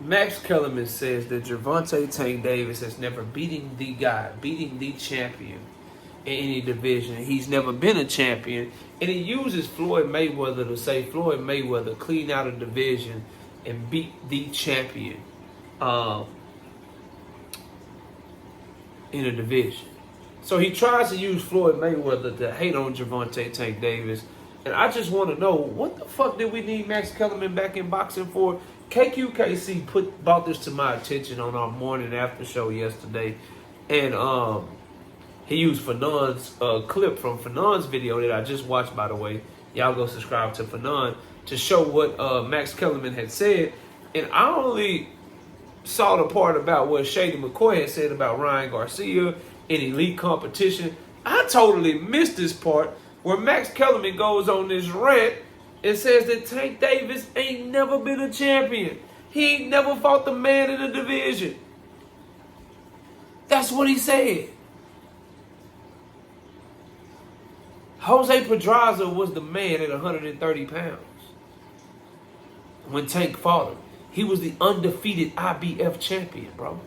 Max Kellerman says that Gervonta Tank Davis has never beaten the champion in any division. He's never been a champion. And he uses Floyd Mayweather to say Floyd Mayweather cleaned out a division and beat the champion in a division. So he tries to use Floyd Mayweather to hate on Gervonta Tank Davis. And I just want to know, what the fuck did we need Max Kellerman back in boxing for? KQKC brought this to my attention on our morning after show yesterday. And he used Fanon's clip from Fanon's video that I just watched, by the way. Y'all go subscribe to Fanon to show what Max Kellerman had said. And I only saw the part about what Shady McCoy had said about Ryan Garcia in elite competition. I totally missed this part where Max Kellerman goes on this rant and says that Tank Davis ain't never been a champion. He ain't never fought the man in the division. That's what he said. Jose Pedraza was the man at 130 pounds when Tank fought him. He was the undefeated IBF champion, bro.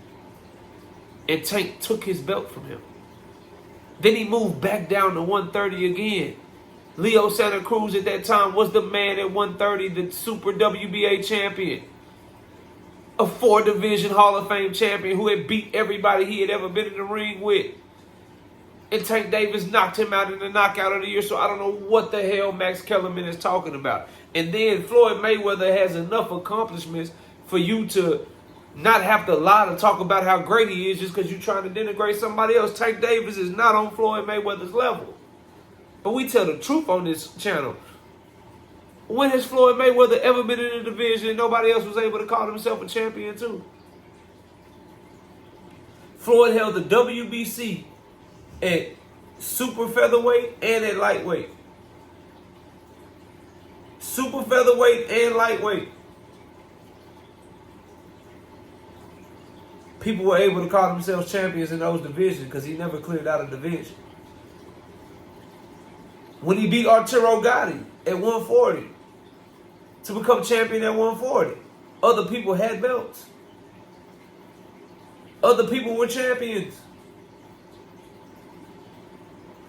And Tank took his belt from him. Then he moved back down to 130 again. Leo Santa Cruz at that time was the man at 130, the Super WBA champion. A 4-division Hall of Fame champion who had beat everybody he had ever been in the ring with. And Tank Davis knocked him out in the knockout of the year, so I don't know what the hell Max Kellerman is talking about. And then Floyd Mayweather has enough accomplishments for you to not have to lie to talk about how great he is just because you're trying to denigrate somebody else. Tank Davis is not on Floyd Mayweather's level. But we tell the truth on this channel. When has Floyd Mayweather ever been in a division and nobody else was able to call himself a champion too? Floyd held the WBC at super featherweight and at lightweight. Super featherweight and lightweight. People were able to call themselves champions in those divisions because he never cleared out a division. When he beat Arturo Gatti at 140 to become champion at 140, other people had belts. Other people were champions.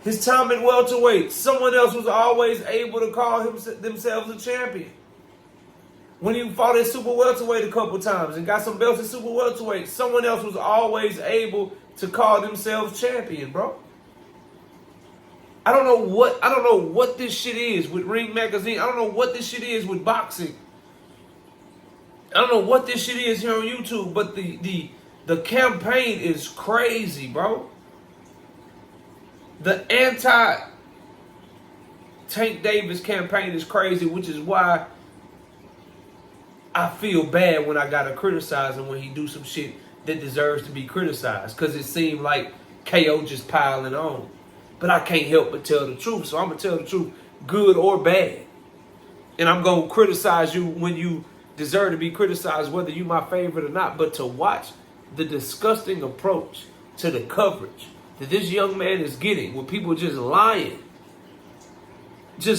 His time at welterweight, someone else was always able to call themselves a champion. When he fought at super welterweight a couple times and got some belts at super welterweight, someone else was always able to call themselves champion, bro. I don't know what this shit is with Ring Magazine. I don't know what this shit is with boxing. I don't know what this shit is here on YouTube, but the campaign is crazy, bro. The anti-Tank Davis campaign is crazy, which is why I feel bad when I gotta criticize him when he do some shit that deserves to be criticized. Because it seemed like KO just piling on. But I can't help but tell the truth. So I'm going to tell the truth, good or bad. And I'm going to criticize you when you deserve to be criticized, whether you my favorite or not. But to watch the disgusting approach to the coverage that this young man is getting, with people just lying to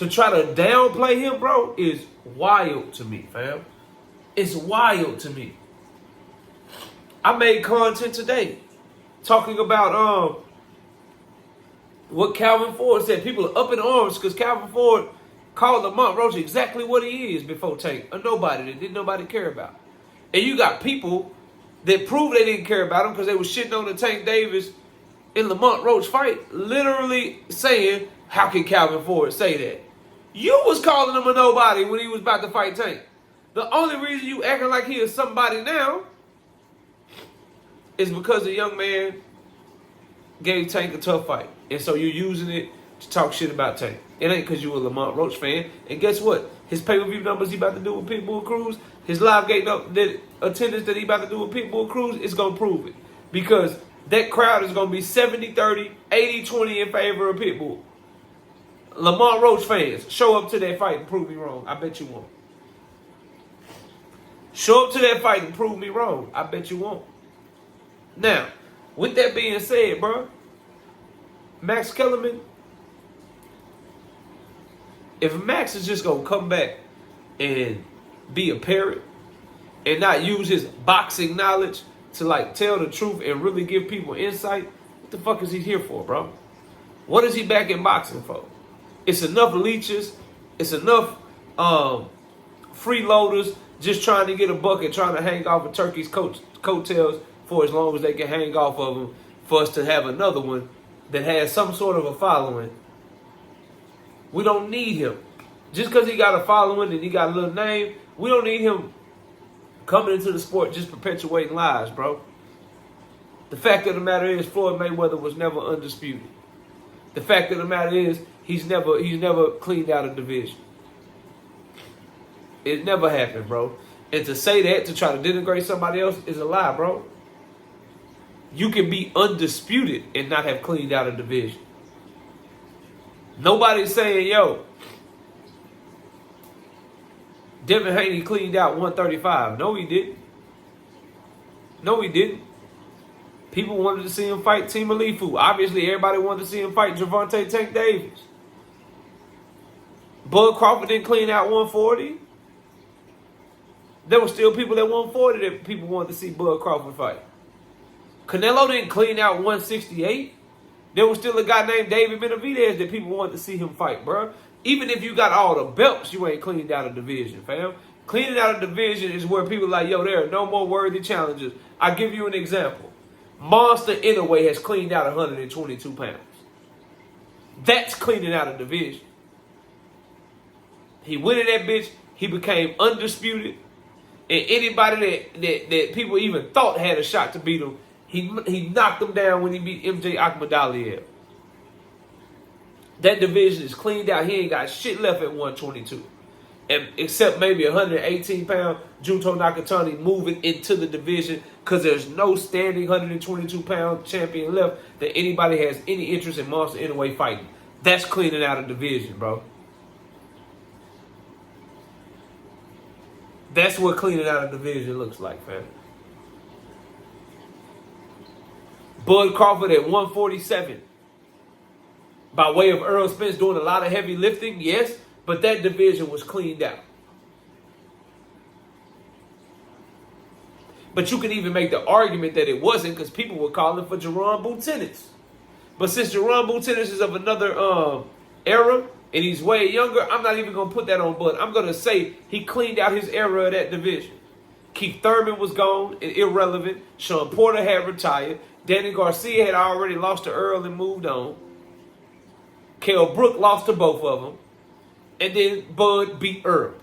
try to downplay him, bro, is wild to me, fam. It's wild to me. I made content today talking about what Calvin Ford said. People are up in arms because Calvin Ford called Lamont Roach exactly what he is before Tank. A nobody that didn't nobody care about. And you got people that prove they didn't care about him because they were shitting on the Tank Davis and Lamont Roach fight, literally saying, how can Calvin Ford say that? You was calling him a nobody when he was about to fight Tank. The only reason you acting like he is somebody now is because the young man gave Tank a tough fight. And so you're using it to talk shit about Tank. It ain't because you a Lamont Roach fan. And guess what? His pay-per-view numbers he about to do with Pitbull Cruz, his live gate attendance that he about to do with Pitbull Cruz is going to prove it. Because that crowd is going to be 70-30, 80-20 in favor of Pitbull. Lamont Roach fans, show up to that fight and prove me wrong. I bet you won't. Show up to that fight and prove me wrong. I bet you won't. Now, with that being said, bro, Max Kellerman, if Max is just going to come back and be a parrot and not use his boxing knowledge to like tell the truth and really give people insight, what the fuck is he here for, bro? What is he back in boxing for? It's enough leeches. It's enough freeloaders just trying to get a buck and trying to hang off of Turkey's coattails for as long as they can hang off of them for us to have another one that has some sort of a following. We don't need him. Just because he got a following and he got a little name, we don't need him coming into the sport just perpetuating lies, bro. The fact of the matter is Floyd Mayweather was never undisputed. The fact of the matter is he's never cleaned out a division. It never happened, bro. And to say that, to try to denigrate somebody else, is a lie, bro. You can be undisputed and not have cleaned out a division. Nobody's saying, yo, Devin Haney cleaned out 135. No, he didn't. No, he didn't. People wanted to see him fight Team Alifu. Obviously, everybody wanted to see him fight Gervonta Tank Davis. Bud Crawford didn't clean out 140. There were still people that 140 that people wanted to see Bud Crawford fight. Canelo didn't clean out 168. There was still a guy named David Benavidez that people wanted to see him fight, bro. Even if you got all the belts, you ain't cleaned out a division, fam. Cleaning out a division is where people are like, yo, there are no more worthy challenges. I'll give you an example. Monster Inoue has cleaned out 122 pounds. That's cleaning out a division. He went in that bitch. He became undisputed. And anybody that people even thought had a shot to beat him, he knocked him down when he beat MJ Akhmadaliev. That division is cleaned out. He ain't got shit left at 122. And except maybe 118-pound Junto Nakatani moving into the division because there's no standing 122-pound champion left that anybody has any interest in Monster Inoue fighting. That's cleaning out a division, bro. That's what cleaning out a division looks like, fam. Bud Crawford at 147. By way of Earl Spence doing a lot of heavy lifting, yes, but that division was cleaned out. But you can even make the argument that it wasn't because people were calling for Jerome Boutennis. But since Jerome Boutennis is of another era and he's way younger, I'm not even going to put that on Bud. I'm going to say he cleaned out his era of that division. Keith Thurman was gone and irrelevant. Sean Porter had retired. Danny Garcia had already lost to Earl and moved on. Kell Brook lost to both of them. And then Bud beat Earl.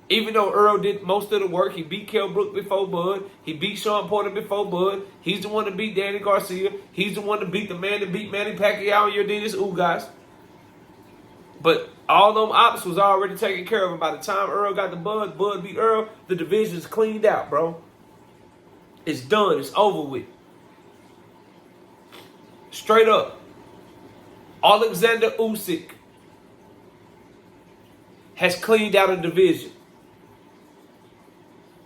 Even though Earl did most of the work, he beat Kell Brook before Bud. He beat Sean Porter before Bud. He's the one to beat Danny Garcia. He's the one to beat the man that beat Manny Pacquiao and Yordenis Ugas. But all them ops was already taken care of. And by the time Earl got the Bud beat Earl, the division's cleaned out, bro. It's done. It's over with. Straight up. Alexander Usyk has cleaned out a division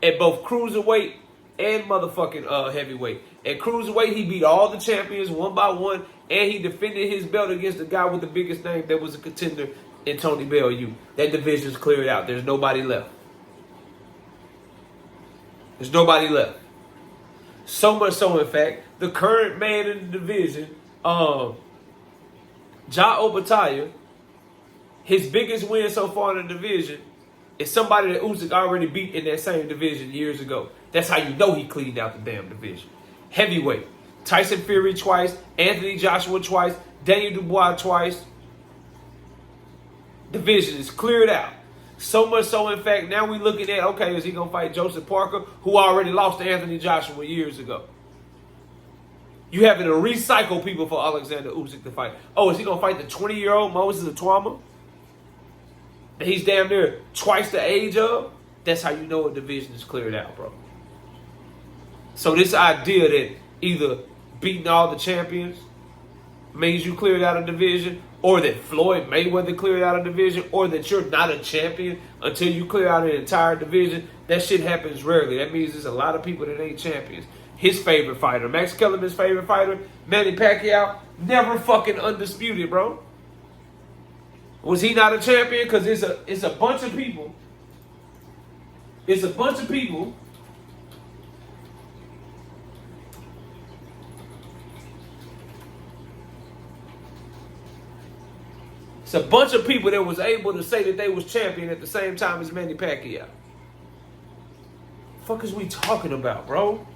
at both cruiserweight and motherfucking heavyweight. At cruiserweight, he beat all the champions one by one, and he defended his belt against the guy with the biggest name that was a contender in Tony Bellew. That division's cleared out. There's nobody left. There's nobody left. So much so, in fact, the current man in the division, Ja Obitaya, his biggest win so far in the division is somebody that Usyk already beat in that same division years ago. That's how you know he cleaned out the damn division. Heavyweight, Tyson Fury twice, Anthony Joshua twice, Daniel Dubois twice. Division is cleared out. So much so, in fact, now we're looking at, okay, is he going to fight Joseph Parker, who already lost to Anthony Joshua years ago? You having to recycle people for Alexander Usyk to fight. Oh, is he going to fight the 20-year-old Moses Atwama? That he's damn near twice the age of? That's how you know a division is cleared out, bro. So this idea that either beating all the champions means you cleared out a division, or that Floyd Mayweather cleared out a division, or that you're not a champion until you clear out an entire division, that shit happens rarely. That means there's a lot of people that ain't champions. His favorite fighter, Max Kellerman's favorite fighter, Manny Pacquiao, never fucking undisputed, bro. Was he not a champion? Because it's a bunch of people It's a bunch of people that was able to say that they was champion at the same time as Manny Pacquiao. Fuck is we talking about, bro?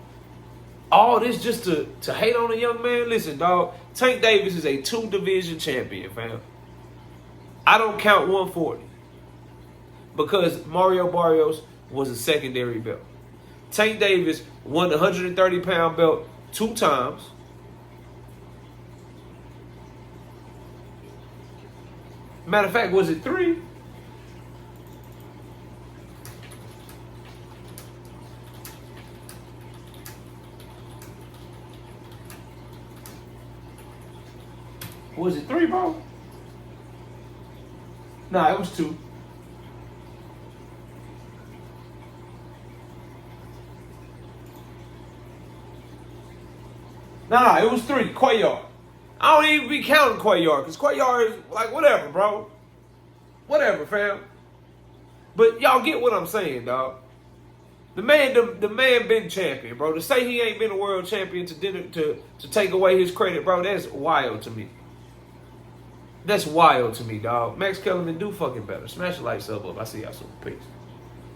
All this just to hate on a young man? Listen, dog. Tank Davis is a 2-division champion, fam. I don't count 140 because Mario Barrios was a secondary belt. Tank Davis won the 130-pound belt 2 times. Matter of fact, was it 3? Was it 3, bro? Nah, it was 2. Nah, it was 3. Cuellar. I don't even be counting Cuellar because Cuellar is like whatever, bro. Whatever, fam. But y'all get what I'm saying, dog. The man been champion, bro. To say he ain't been a world champion to take away his credit, bro, that's wild to me. That's wild to me, dog. Max Kellerman, do fucking better. Smash the like, sub up. I see y'all soon. Peace.